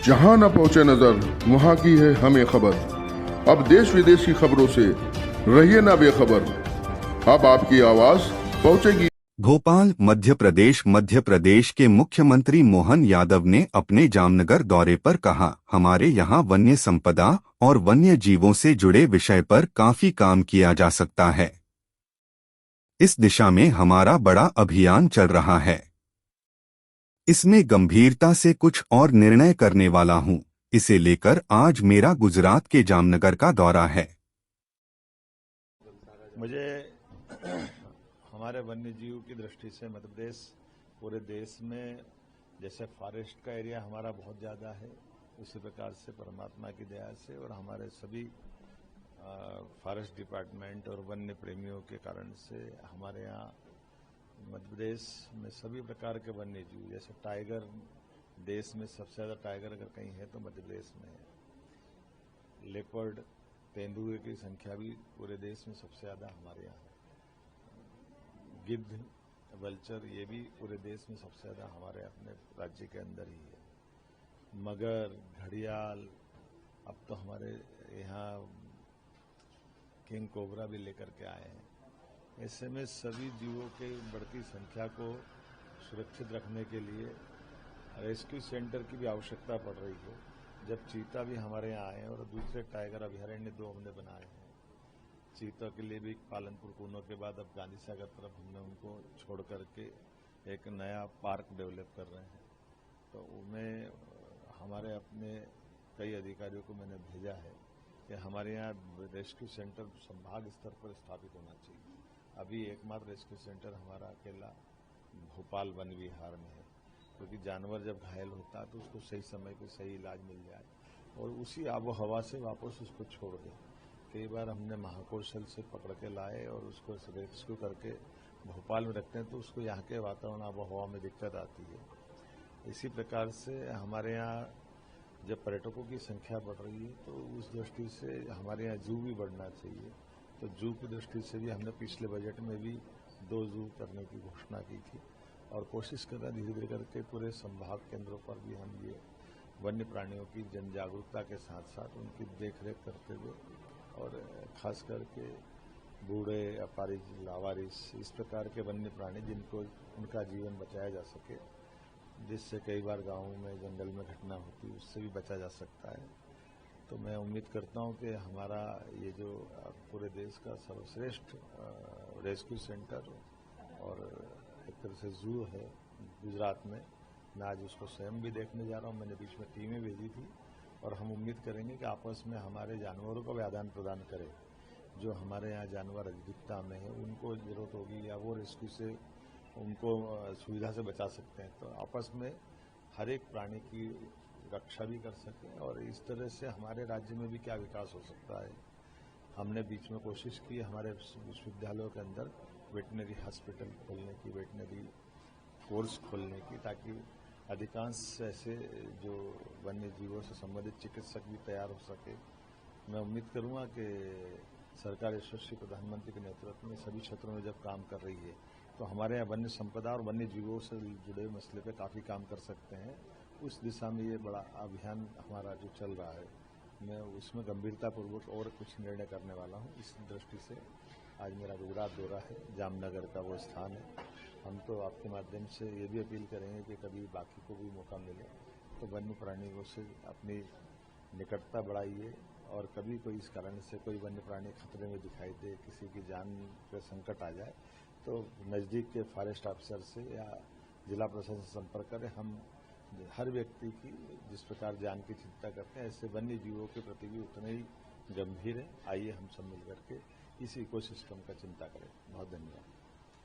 जहां न पहुंचे नजर वहां की है हमें खबर। अब देश विदेश की खबरों से रहिए ना बेखबर। अब आपकी आवाज पहुंचेगी। भोपाल मध्य प्रदेश के मुख्यमंत्री मोहन यादव ने अपने जामनगर दौरे पर कहा, हमारे यहाँ वन्य संपदा और वन्य जीवों से जुड़े विषय पर काफी काम किया जा सकता है। इस दिशा में हमारा बड़ा अभियान चल रहा है। इसमें गंभीरता से कुछ और निर्णय करने वाला हूँ। इसे लेकर आज मेरा गुजरात के जामनगर का दौरा है। मुझे हमारे वन्य जीव की दृष्टि से मध्य प्रदेश पूरे देश में जैसे फॉरेस्ट का एरिया हमारा बहुत ज़्यादा है, उसी प्रकार से परमात्मा की दया से और हमारे सभी फॉरेस्ट डिपार्टमेंट और वन्य प्रेमियों के कारण से हमारे यहाँ मध्य प्रदेश में सभी प्रकार के वन्य जीव, जैसे टाइगर, देश में सबसे ज़्यादा टाइगर अगर कहीं है तो मध्य प्रदेश में है। लेपर्ड, तेंदुए की संख्या भी पूरे देश में सबसे ज़्यादा हमारे यहाँ है। गिद्ध, वल्चर, ये भी पूरे देश में सबसे ज़्यादा हमारे अपने राज्य के अंदर ही है। मगर, घड़ियाल, अब तो हमारे यहाँ किंग कोबरा भी लेकर के आए हैं। ऐसे में सभी जीवों के बढ़ती संख्या को सुरक्षित रखने के लिए रेस्क्यू सेंटर की भी आवश्यकता पड़ रही है। जब चीता भी हमारे यहाँ आए हैं और दूसरे टाइगर अभयारण्य 2 हमने बनाए हैं। चीता के लिए भी पालनपुर कूनो के बाद अब गांधी सागर तरफ हमने उनको छोड़ करके एक नया पार्क डेवलप कर रहे हैं। तो उनमें हमारे अपने कई अधिकारियों को मैंने भेजा है कि हमारे यहाँ रेस्क्यू सेंटर संभाग स्तर पर स्थापित होना चाहिए। अभी एकमात्र रेस्क्यू सेंटर हमारा अकेला भोपाल वन विहार में है, क्योंकि जानवर जब घायल होता है तो उसको सही समय पे सही इलाज मिल जाए और उसी आबो हवा से वापस उसको छोड़ दें। कई बार हमने महाकौशल से पकड़ के लाए और उसको रेस्क्यू करके भोपाल में रखते हैं तो उसको यहाँ के वातावरण आबो हवा में दिक्कत आती है। इसी प्रकार से हमारे यहाँ जब पर्यटकों की संख्या बढ़ रही है तो उस दृष्टि से हमारे यहाँ जू भी बढ़ना चाहिए। तो जू की दृष्टि से भी हमने पिछले बजट में भी 2 जू करने की घोषणा की थी और कोशिश कर रहे हैं धीरे धीरे करके पूरे संभाग केंद्रों पर भी हम ये वन्य प्राणियों की जन जागरूकता के साथ साथ उनकी देखरेख करते हुए और खास करके बूढ़े, अपारिज, लावारिस, इस प्रकार के वन्य प्राणी जिनको उनका जीवन बचाया जा सके, जिससे कई बार गाँवों में जंगल में घटना होती है, उससे भी बचा जा सकता है। तो मैं उम्मीद करता हूं कि हमारा ये जो पूरे देश का सर्वश्रेष्ठ रेस्क्यू सेंटर और एक तरह से जू है गुजरात में, मैं आज उसको स्वयं भी देखने जा रहा हूं। मैंने बीच में टीमें भेजी थी और हम उम्मीद करेंगे कि आपस में हमारे जानवरों को भी आदान प्रदान करें। जो हमारे यहाँ जानवर अधिकता में है उनको जरूरत होगी या वो रेस्क्यू से उनको सुविधा से बचा सकते हैं, तो आपस में हर एक प्राणी की रक्षा भी कर सकें और इस तरह से हमारे राज्य में भी क्या विकास हो सकता है। हमने बीच में कोशिश की हमारे विश्वविद्यालयों के अंदर वेटनरी हॉस्पिटल खोलने की, वेटनरी कोर्स खोलने की, ताकि अधिकांश ऐसे जो वन्य जीवों से संबंधित चिकित्सक भी तैयार हो सके। मैं उम्मीद करूंगा कि सरकार यशस्वी प्रधानमंत्री के नेतृत्व में सभी क्षेत्रों में जब काम कर रही है तो हमारे यहाँ वन्य संपदा और वन्य जीवों से जुड़े मसले पे काफ़ी काम कर सकते हैं। उस दिशा में ये बड़ा अभियान हमारा जो चल रहा है, मैं उसमें गंभीरतापूर्वक और कुछ निर्णय करने वाला हूँ। इस दृष्टि से आज मेरा गुजरात दौरा है, जामनगर का वो स्थान है। हम तो आपके माध्यम से ये भी अपील करेंगे कि कभी बाकी को भी मौका मिले तो वन्य प्राणियों से अपनी निकटता बढ़ाइए और कभी कोई इस कारण से कोई वन्य प्राणी खतरे में दिखाई दे, किसी की जान पर संकट आ जाए तो नज़दीक के फॉरेस्ट ऑफिसर से या जिला प्रशासन से संपर्क करें। हम हर व्यक्ति की जिस प्रकार जान की चिंता करते हैं ऐसे वन्य जीवों के प्रति भी उतने ही गंभीर है। आइए हम सब मिलकर के इस इकोसिस्टम का चिंता करें। बहुत धन्यवाद।